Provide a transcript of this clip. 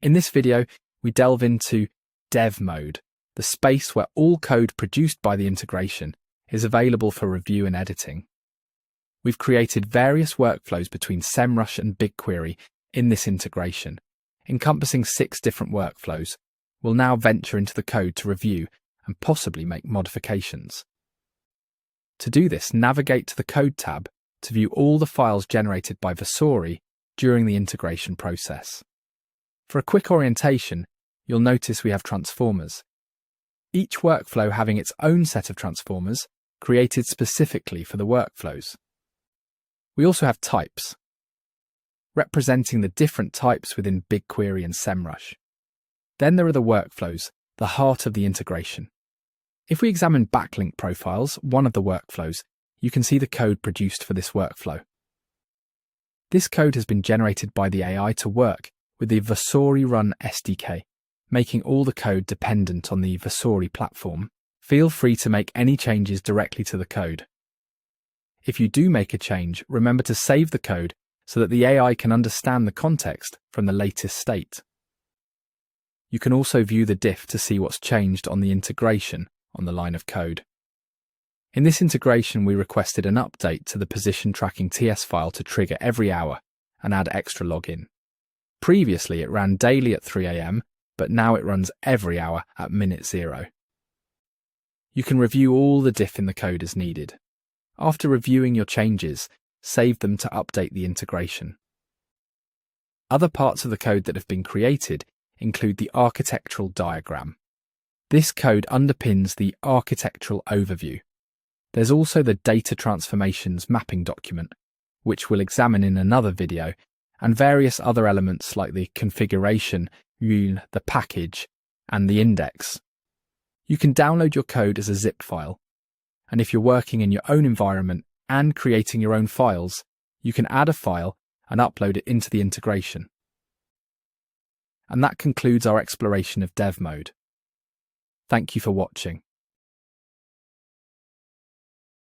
In this video, we delve into Dev mode, the space where all code produced by the integration is available for review and editing. We've created various workflows between SEMrush and BigQuery in this integration, encompassing 6 different workflows. We'll now venture into the code to review and possibly make modifications. To do this, navigate to the Code tab to view all the files generated by Versori during the integration process. For a quick orientation, you'll notice we have transformers, each workflow having its own set of transformers created specifically for the workflows. We also have types, representing the different types within BigQuery and SEMrush. Then there are the workflows, the heart of the integration. If we examine backlink profiles, one of the workflows, you can see the code produced for this workflow. This code has been generated by the AI to work with the Versori Run SDK, making all the code dependent on the Versori platform. Feel free to make any changes directly to the code. If you do make a change, remember to save the code so that the AI can understand the context from the latest state. You can also view the diff to see what's changed on the integration on the line of code. In this integration, we requested an update to the position tracking TS file to trigger every hour and add extra login. Previously, it ran daily at 3 AM, but now it runs every hour at minute 0. You can review all the diff in the code as needed. After reviewing your changes, save them to update the integration. Other parts of the code that have been created include the architectural diagram. This code underpins the architectural overview. There's also the data transformations mapping document, which we'll examine in another video, and various other elements like the configuration, the package, and the index. You can download your code as a zip file, and if you're working in your own environment and creating your own files, you can add a file and upload it into the integration. And that concludes our exploration of Dev mode. Thank you for watching.